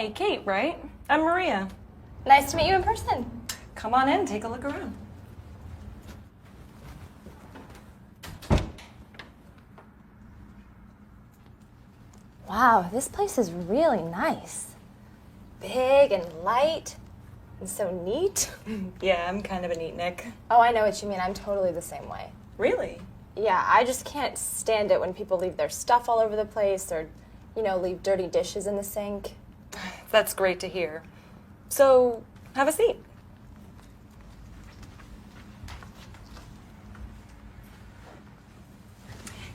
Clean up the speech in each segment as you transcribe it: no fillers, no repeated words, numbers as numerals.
Hey, Kate, right? I'm Maria. Nice to meet you in person. Come on in, take a look around. Wow, this place is really nice. Big and light and so neat. Yeah, I'm kind of a neatnik. Oh, I know what you mean. I'm totally the same way. Really? Yeah, I just can't stand it when people leave their stuff all over the place or, leave dirty dishes in the sink. That's great to hear. So, have a seat.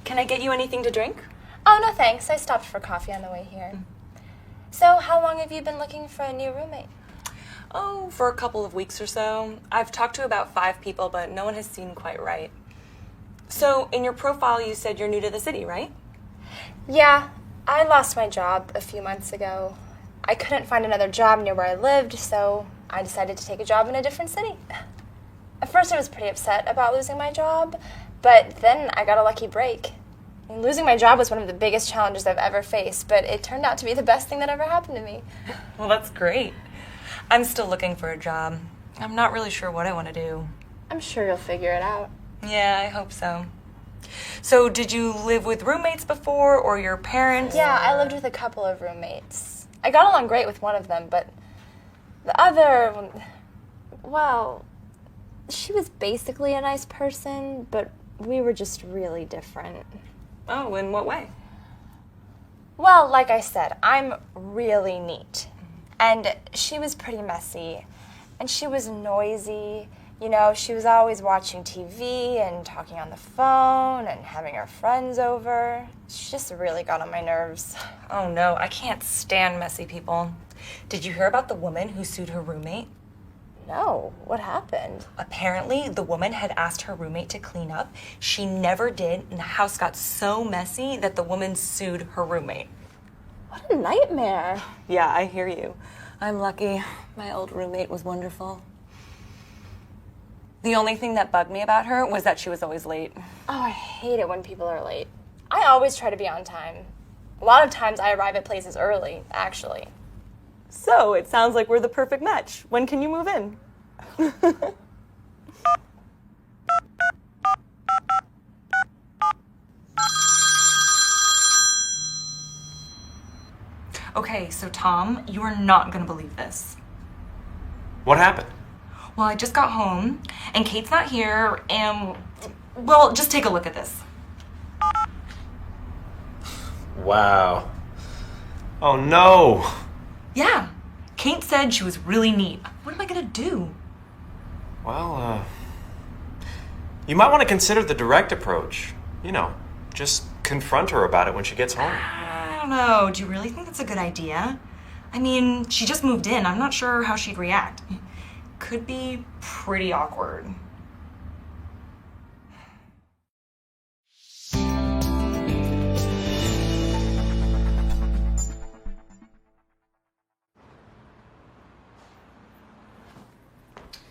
Can I get you anything to drink? Oh, no thanks. I stopped for coffee on the way here. So, how long have you been looking for a new roommate? Oh, for a couple of weeks or so. I've talked to about 5 people, but no one has seemed quite right. So, in your profile, you said you're new to the city, right? Yeah, I lost my job a few months ago. I couldn't find another job near where I lived, so I decided to take a job in a different city. At first, I was pretty upset about losing my job, but then I got a lucky break. Losing my job was one of the biggest challenges I've ever faced, but it turned out to be the best thing that ever happened to me. Well, that's great. I'm still looking for a job. I'm not really sure what I want to do. I'm sure you'll figure it out. Yeah, I hope so. So, did you live with roommates before, or your parents? Yeah, I lived with a couple of roommates. I got along great with one of them, but the other, well, she was basically a nice person, but we were just really different. Oh, in what way? Well, like I said, I'm really neat. And she was pretty messy. And she was noisy. She was always watching TV and talking on the phone and having her friends over. She just really got on my nerves. Oh no, I can't stand messy people. Did you hear about the woman who sued her roommate? No, what happened? Apparently, the woman had asked her roommate to clean up. She never did, and the house got so messy that the woman sued her roommate. What a nightmare. Yeah, I hear you. I'm lucky. My old roommate was wonderful. The only thing that bugged me about her was that she was always late. Oh, I hate it when people are late. I always try to be on time. A lot of times I arrive at places early, actually. So, it sounds like we're the perfect match. When can you move in? Okay, so Tom, you are not gonna believe this. What happened? Well, I just got home, and Kate's not here, and, well, just take a look at this. Wow. Oh no! Yeah, Kate said she was really neat. What am I gonna do? Well, you might want to consider the direct approach. Just confront her about it when she gets home. I don't know. Do you really think that's a good idea? I mean, she just moved in. I'm not sure how she'd react. Could be pretty awkward.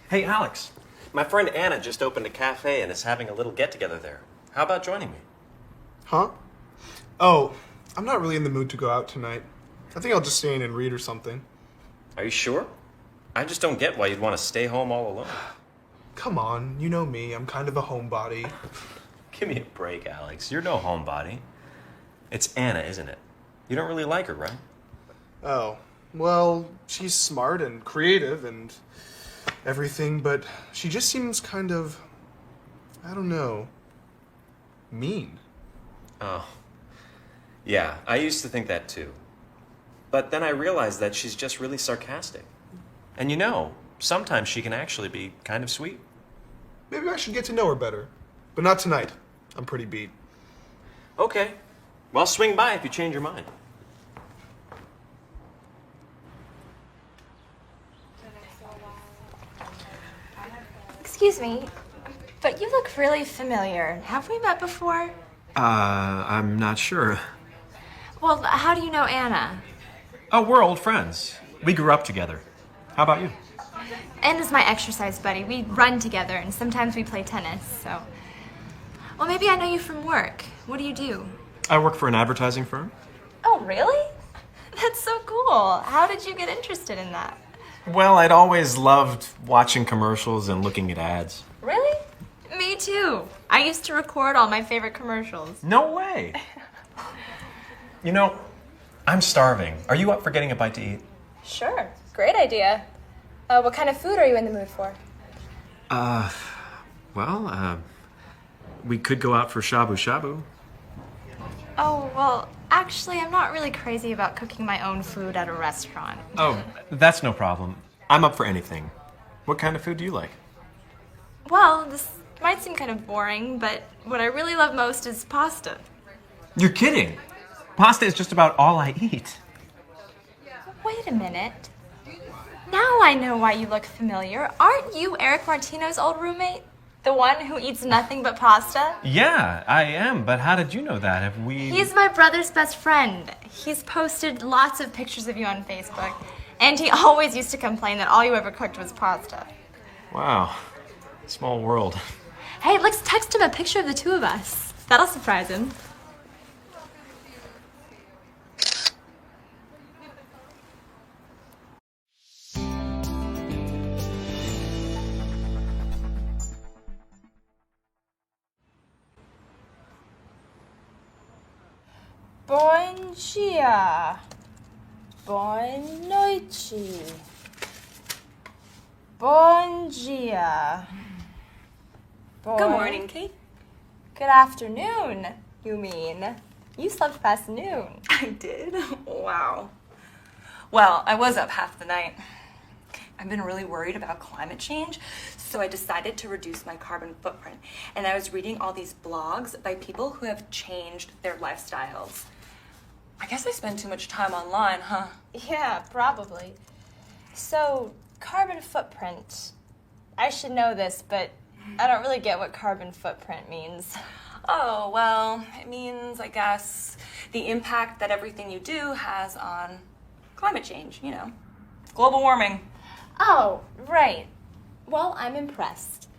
Hey, Alex. My friend Anna just opened a cafe and is having a little get-together there. How about joining me? Huh? Oh, I'm not really in the mood to go out tonight. I think I'll just stay in and read or something. Are you sure? I just don't get why you'd want to stay home all alone. Come on, you know me. I'm kind of a homebody. Give me a break, Alex. You're no homebody. It's Anna, isn't it? You don't really like her, right? Oh, well, she's smart and creative and everything, but she just seems kind of, I don't know, mean. Oh. Yeah, I used to think that too. But then I realized that she's just really sarcastic. And sometimes she can actually be kind of sweet. Maybe I should get to know her better. But not tonight. I'm pretty beat. Okay. Well, swing by if you change your mind. Excuse me, but you look really familiar. Have we met before? I'm not sure. Well, how do you know Anna? Oh, we're old friends. We grew up together. How about you? Anna's my exercise buddy. We run together, and sometimes we play tennis, so... Well, maybe I know you from work. What do you do? I work for an advertising firm. Oh, really? That's so cool. How did you get interested in that? Well, I'd always loved watching commercials and looking at ads. Really? Me too. I used to record all my favorite commercials. No way. You know, I'm starving. Are you up for getting a bite to eat? Sure. Great idea. What kind of food are you in the mood for? We could go out for shabu shabu. Oh, well, actually, I'm not really crazy about cooking my own food at a restaurant. Oh, that's no problem. I'm up for anything. What kind of food do you like? Well, this might seem kind of boring, but what I really love most is pasta. You're kidding. Pasta is just about all I eat. Wait a minute. Now I know why you look familiar. Aren't you Eric Martino's old roommate? The one who eats nothing but pasta? Yeah, I am, but how did you know that? Have we... He's my brother's best friend. He's posted lots of pictures of you on Facebook, and he always used to complain that all you ever cooked was pasta. Wow. Small world. Hey, let's text him a picture of the two of us. That'll surprise him. Bom dia. Boa noite. Bom dia. Good morning, Kate. Good afternoon, you mean. You slept past noon. I did? Wow. Well, I was up half the night. I've been really worried about climate change, so I decided to reduce my carbon footprint. And I was reading all these blogs by people who have changed their lifestyles. I guess I spend too much time online, huh? Yeah, probably. So, carbon footprint. I should know this, but I don't really get what carbon footprint means. Oh, well, it means, I guess, the impact that everything you do has on climate change, you know. Global warming. Oh, right. Well, I'm impressed.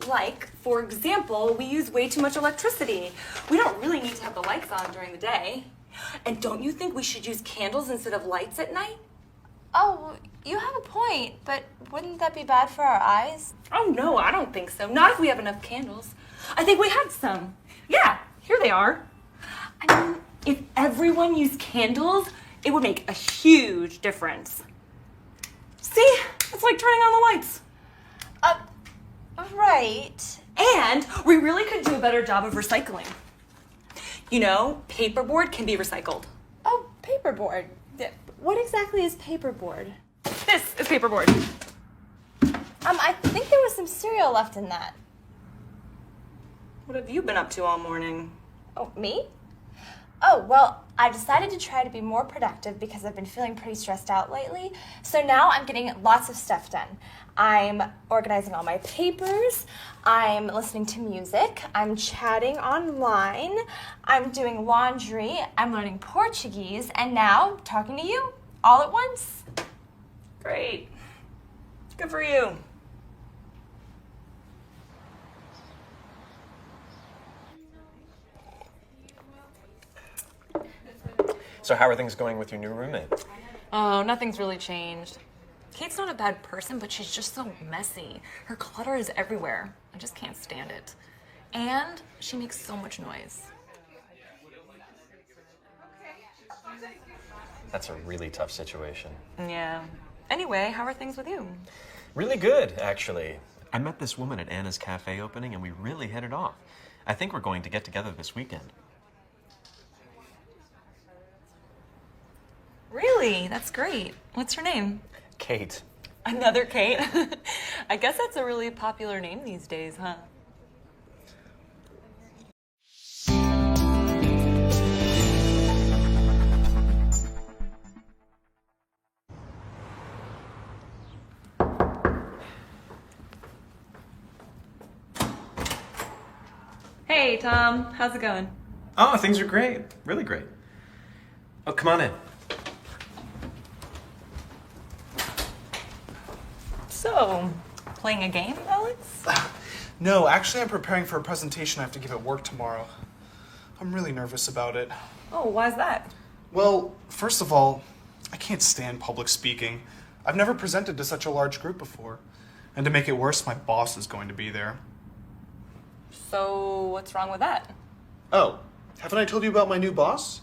Like, for example, we use way too much electricity. We don't really need to have the lights on during the day. And don't you think we should use candles instead of lights at night? Oh, you have a point, but wouldn't that be bad for our eyes? Oh, no, I don't think so. Not if we have enough candles. I think we have some. Yeah, here they are. I mean, if everyone used candles, it would make a huge difference. See? It's like turning on the lights. Right. And we really could do a better job of recycling. You know, paperboard can be recycled. Oh, paperboard. What exactly is paperboard? This is paperboard. I think there was some cereal left in that. What have you been up to all morning? Oh, me? Oh, well, I decided to try to be more productive because I've been feeling pretty stressed out lately. So now I'm getting lots of stuff done. I'm organizing all my papers, I'm listening to music, I'm chatting online, I'm doing laundry, I'm learning Portuguese, and now talking to you all at once. Great. Good for you. So how are things going with your new roommate? Oh, nothing's really changed. Kate's not a bad person, but she's just so messy. Her clutter is everywhere. I just can't stand it. And she makes so much noise. That's a really tough situation. Yeah. Anyway, how are things with you? Really good, actually. I met this woman at Anna's cafe opening and we really hit it off. I think we're going to get together this weekend. Really? That's great. What's her name? Kate. Another Kate? I guess that's a really popular name these days, huh? Hey, Tom. How's it going? Oh, things are great. Really great. Oh, come on in. So, playing a game, Alex? No, actually, I'm preparing for a presentation I have to give at work tomorrow. I'm really nervous about it. Oh, why's that? Well, first of all, I can't stand public speaking. I've never presented to such a large group before. And to make it worse, my boss is going to be there. So, what's wrong with that? Oh, haven't I told you about my new boss?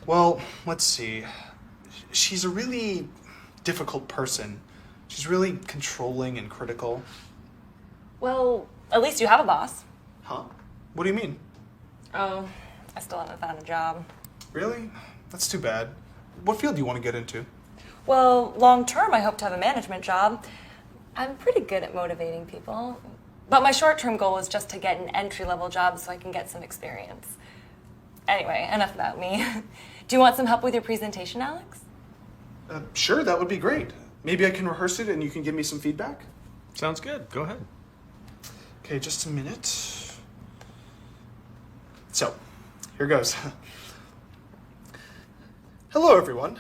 Well, let's see. She's a really difficult person. She's really controlling and critical. Well, at least you have a boss. Huh? What do you mean? Oh, I still haven't found a job. Really? That's too bad. What field do you want to get into? Well, long term, I hope to have a management job. I'm pretty good at motivating people. But my short-term goal is just to get an entry-level job so I can get some experience. Anyway, enough about me. Do you want some help with your presentation, Alex? Sure, that would be great. Maybe I can rehearse it and you can give me some feedback? Sounds good. Go ahead. Okay, just a minute. So, here goes. Hello, everyone.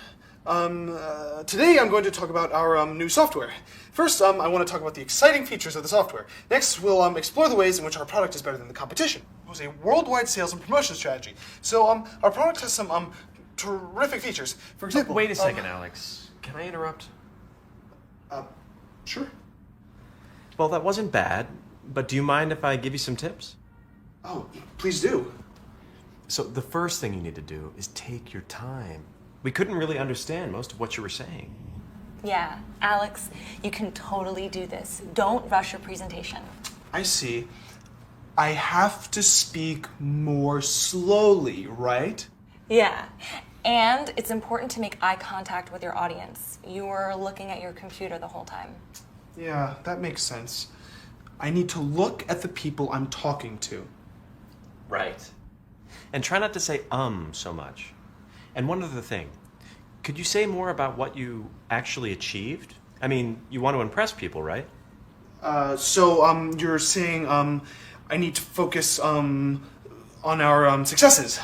Today I'm going to talk about our new software. First, I want to talk about the exciting features of the software. Next, we'll explore the ways in which our product is better than the competition. It was a worldwide sales and promotion strategy. So, our product has some terrific features. For example, Wait a second, Alex. Can I interrupt? Sure. Well, that wasn't bad, but do you mind if I give you some tips? Oh, please do. So the first thing you need to do is take your time. We couldn't really understand most of what you were saying. Yeah, Alex, you can totally do this. Don't rush your presentation. I see. I have to speak more slowly, right? Yeah, and it's important to make eye contact with your audience. You are looking at your computer the whole time. Yeah, that makes sense. I need to look at the people I'm talking to. Right. And try not to say so much. And one other thing. Could you say more about what you actually achieved? I mean, you want to impress people, right? So you're saying, I need to focus, on our, successes.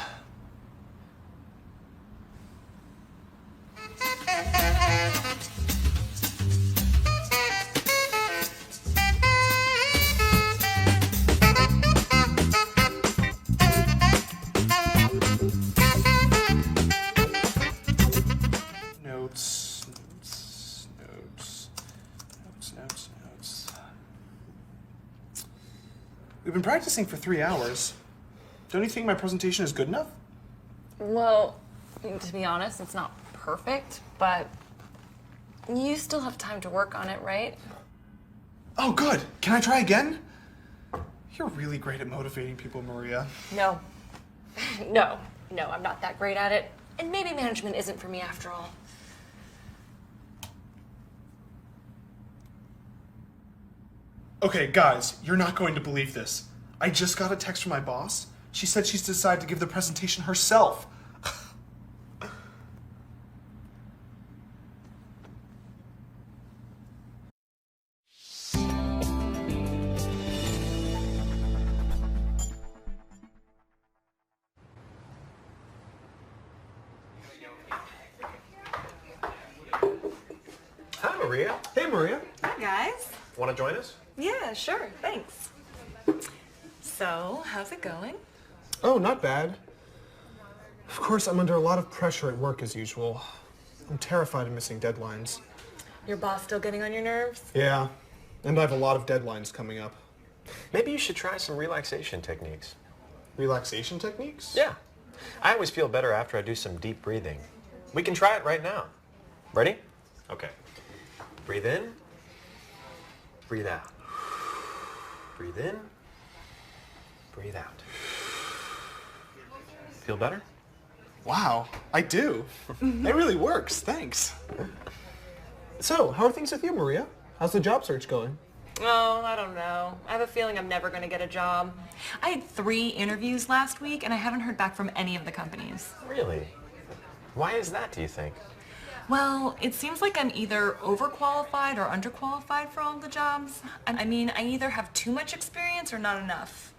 Notes. We've been practicing for 3 hours. Don't you think my presentation is good enough? Well, to be honest, it's not perfect, but you still have time to work on it, right? Oh, good. Can I try again? You're really great at motivating people, Maria. No. No, I'm not that great at it. And maybe management isn't for me after all. Okay, guys, you're not going to believe this. I just got a text from my boss. She said she's decided to give the presentation herself. Hi, Maria. Hey, Maria. Hi, guys. Want to join us? Yeah, sure, thanks. So, how's it going? Oh, not bad. Of course, I'm under a lot of pressure at work as usual. I'm terrified of missing deadlines. Your boss still getting on your nerves? Yeah, and I have a lot of deadlines coming up. Maybe you should try some relaxation techniques. Relaxation techniques? Yeah. I always feel better after I do some deep breathing. We can try it right now. Ready? Okay. Breathe in. Breathe out. Breathe in. Breathe out. Feel better? Wow, I do. It really works, thanks. So, how are things with you, Maria? How's the job search going? Oh, I don't know. I have a feeling I'm never going to get a job. I had 3 interviews last week, and I haven't heard back from any of the companies. Really? Why is that, do you think? Well, it seems like I'm either overqualified or underqualified for all the jobs. I mean, I either have too much experience or not enough.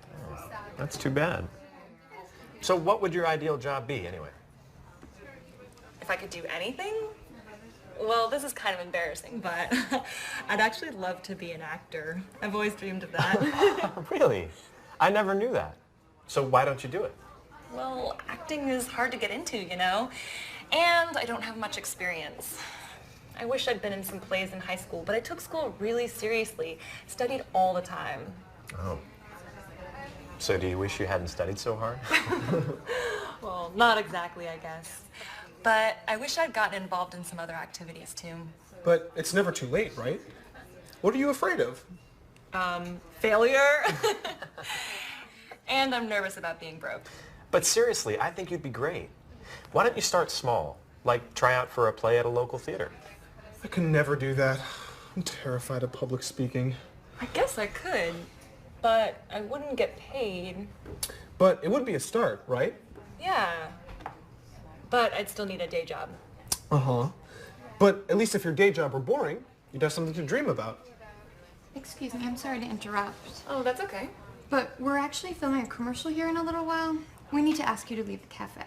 That's too bad. So what would your ideal job be, anyway? If I could do anything? Well, this is kind of embarrassing, but I'd actually love to be an actor. I've always dreamed of that. Really? I never knew that. So why don't you do it? Well, acting is hard to get into, you know? And I don't have much experience. I wish I'd been in some plays in high school, but I took school really seriously, studied all the time. Oh. So do you wish you hadn't studied so hard? Well, not exactly, I guess. But I wish I'd gotten involved in some other activities too. But it's never too late, right? What are you afraid of? Failure. And I'm nervous about being broke. But seriously, I think you'd be great. Why don't you start small? Like try out for a play at a local theater. I can never do that. I'm terrified of public speaking. I guess I could, but I wouldn't get paid. But it would be a start, right? Yeah. But I'd still need a day job. Uh-huh. But at least if your day job were boring, you'd have something to dream about. Excuse me, I'm sorry to interrupt, Oh, that's okay. but we're actually filming a commercial here in a little while. We need to ask you to leave the cafe.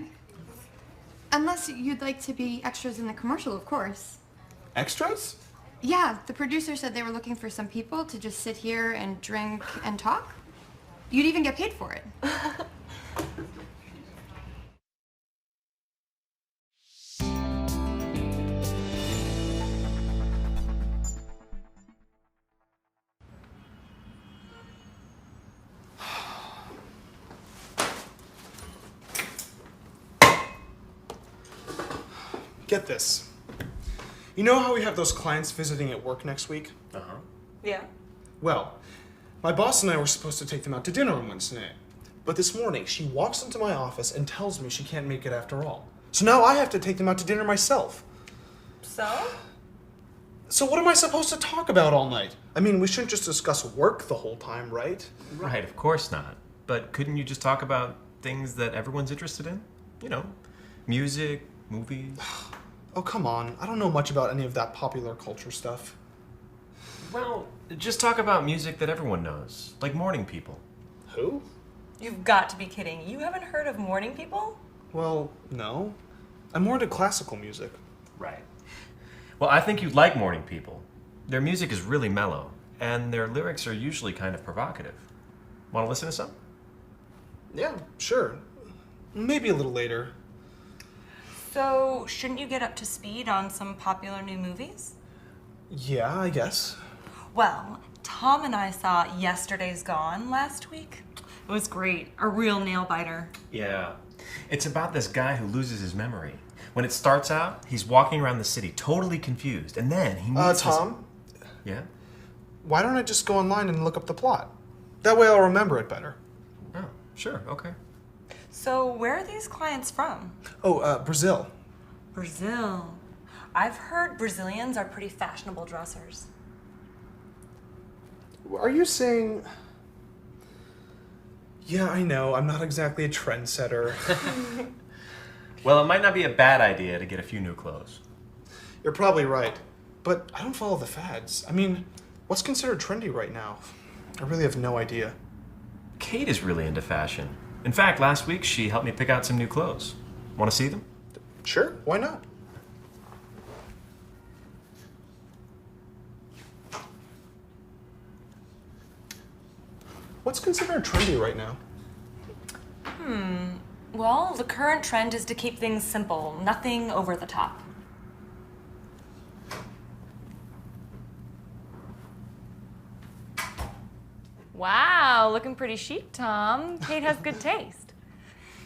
Unless you'd like to be extras in the commercial, of course. Extras? Yeah, the producer said they were looking for some people to just sit here and drink and talk. You'd even get paid for it. Get this. You know how we have those clients visiting at work next week? Uh-huh. Yeah. Well, my boss and I were supposed to take them out to dinner on Wednesday. But this morning, she walks into my office and tells me she can't make it after all. So now I have to take them out to dinner myself. So? So what am I supposed to talk about all night? I mean, we shouldn't just discuss work the whole time, right? Right, of course not. But couldn't you just talk about things that everyone's interested in? You know, music, movies. Oh, come on. I don't know much about any of that popular culture stuff. Well, just talk about music that everyone knows, like Morning People. Who? You've got to be kidding. You haven't heard of Morning People? Well, no. I'm more into classical music. Right. Well, I think you'd like Morning People. Their music is really mellow, and their lyrics are usually kind of provocative. Want to listen to some? Yeah, sure. Maybe a little later. So, shouldn't you get up to speed on some popular new movies? Yeah, I guess. Well, Tom and I saw Yesterday's Gone last week. It was great. A real nail biter. Yeah. It's about this guy who loses his memory. When it starts out, he's walking around the city totally confused, and then he meets Tom? Yeah? Why don't I just go online and look up the plot? That way I'll remember it better. Oh, sure, okay. So, where are these clients from? Oh, Brazil. Brazil. I've heard Brazilians are pretty fashionable dressers. Are you saying... Yeah, I know. I'm not exactly a trendsetter. Well, it might not be a bad idea to get a few new clothes. You're probably right. But I don't follow the fads. I mean, what's considered trendy right now? I really have no idea. Kate is really into fashion. In fact, last week she helped me pick out some new clothes. Want to see them? Sure, why not? What's considered trendy right now? Well, the current trend is to keep things simple, nothing over the top. Wow, looking pretty chic, Tom. Kate has good taste.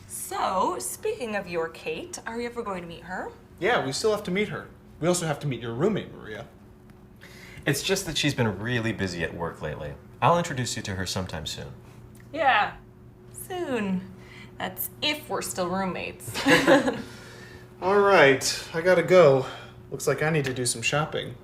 So, speaking of your Kate, are we ever going to meet her? Yeah, we still have to meet her. We also have to meet your roommate, Maria. It's just that she's been really busy at work lately. I'll introduce you to her sometime soon. Yeah, soon. That's if we're still roommates. All right, I gotta go. Looks like I need to do some shopping.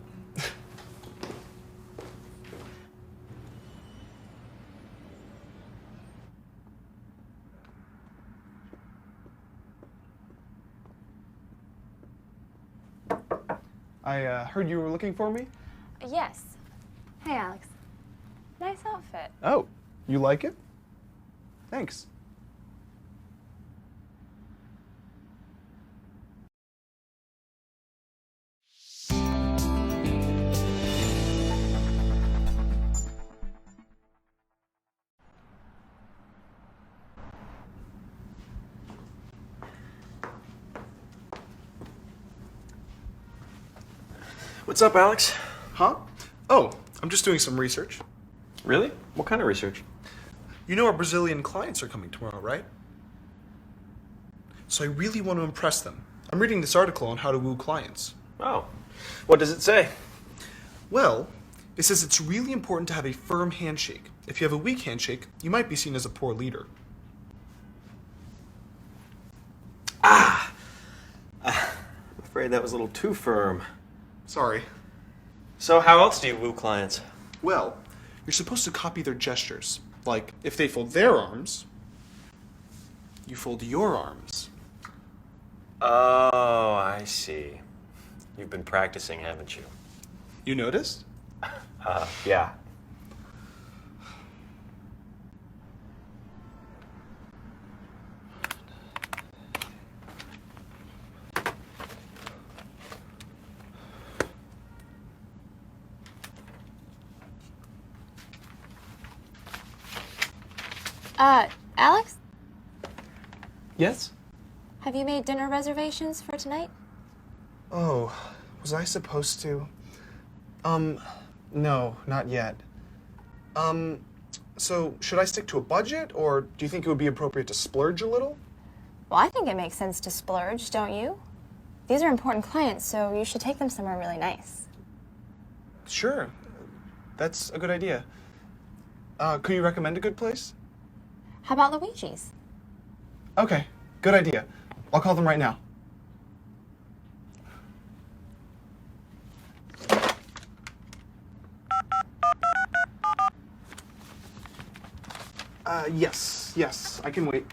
I heard you were looking for me? Yes. Hey, Alex. Nice outfit. Oh, you like it? Thanks. What's up, Alex? Huh? Oh, I'm just doing some research. Really? What kind of research? You know our Brazilian clients are coming tomorrow, right? So I really want to impress them. I'm reading this article on how to woo clients. Oh. What does it say? Well, it says it's really important to have a firm handshake. If you have a weak handshake, you might be seen as a poor leader. I'm afraid that was a little too firm. Sorry. So how else do you woo clients? Well, you're supposed to copy their gestures. Like, if they fold their arms, you fold your arms. Oh, I see. You've been practicing, haven't you? You noticed? Yeah. Alex? Yes? Have you made dinner reservations for tonight? Oh, was I supposed to? No, not yet. So should I stick to a budget, or do you think it would be appropriate to splurge a little? Well, I think it makes sense to splurge, don't you? These are important clients, so you should take them somewhere really nice. Sure. That's a good idea. Could you recommend a good place? How about Luigi's? Okay, good idea. I'll call them right now. Yes, I can wait.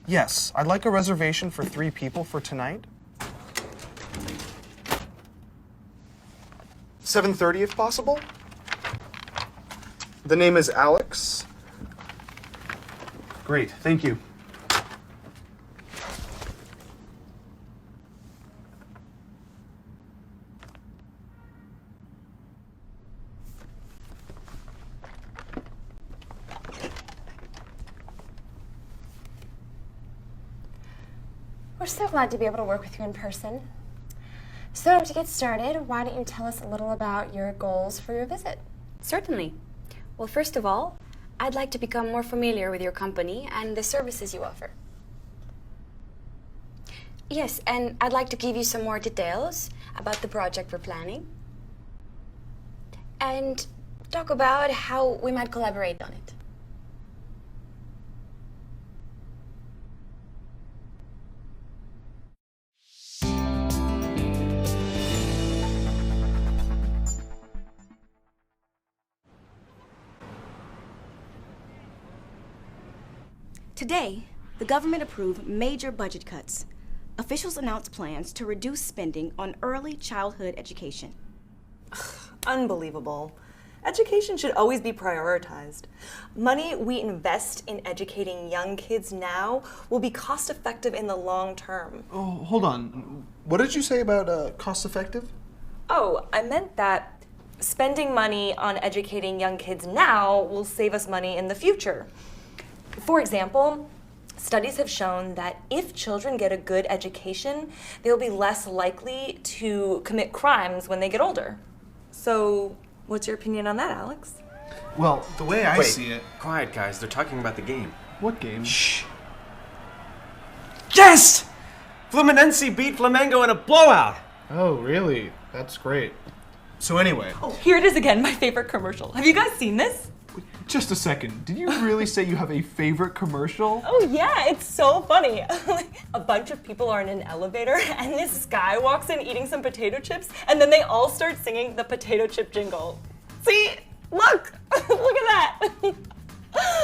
Yes, I'd like a reservation for 3 people for tonight. 7:30 if possible. The name is Alex. Great, thank you. We're so glad to be able to work with you in person. So to get started, why don't you tell us a little about your goals for your visit? Certainly. Well, first of all, I'd like to become more familiar with your company and the services you offer. Yes, and I'd like to give you some more details about the project we're planning and talk about how we might collaborate on it. Today, the government approved major budget cuts. Officials announced plans to reduce spending on early childhood education. Unbelievable. Education should always be prioritized. Money we invest in educating young kids now will be cost effective in the long term. Oh, hold on. What did you say about cost effective? Oh, I meant that spending money on educating young kids now will save us money in the future. For example, studies have shown that if children get a good education, they'll be less likely to commit crimes when they get older. So, what's your opinion on that, Alex? Well, the way I see it... Quiet, guys. They're talking about the game. What game? Shh. Yes! Fluminense beat Flamengo in a blowout. Oh, really? That's great. So anyway... Oh, here it is again, my favorite commercial. Have you guys seen this? Just a second. Did you really say you have a favorite commercial? Oh yeah, it's so funny. A bunch of people are in an elevator and this guy walks in eating some potato chips and then they all start singing the potato chip jingle. See? Look! Look at that!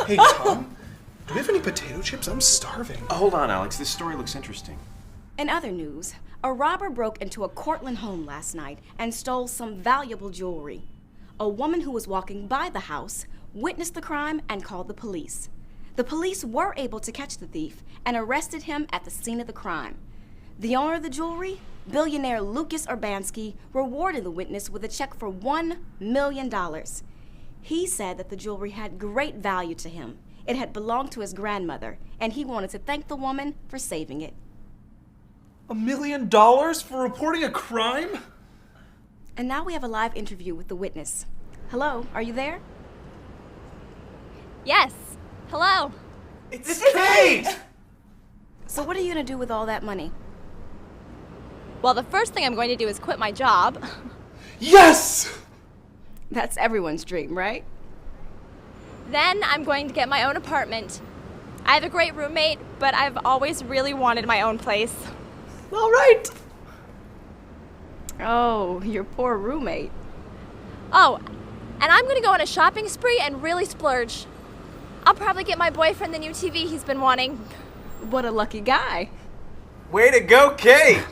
Hey, Tom, do we have any potato chips? I'm starving. Hold on, Alex. This story looks interesting. In other news, a robber broke into a Cortland home last night and stole some valuable jewelry. A woman who was walking by the house witnessed the crime and called the police. The police were able to catch the thief and arrested him at the scene of the crime. The owner of the jewelry, billionaire Lucas Urbanski, rewarded the witness with a check for $1 million. He said that the jewelry had great value to him. It had belonged to his grandmother, and he wanted to thank the woman for saving it. $1 million for reporting a crime? And now we have a live interview with the witness. Hello, are you there? Yes. Hello. It's Kate! So what are you going to do with all that money? Well, the first thing I'm going to do is quit my job. Yes! That's everyone's dream, right? Then I'm going to get my own apartment. I have a great roommate, but I've always really wanted my own place. All right. Oh, your poor roommate. Oh, and I'm going to go on a shopping spree and really splurge. I'll probably get my boyfriend the new TV he's been wanting. What a lucky guy. Way to go, Kate!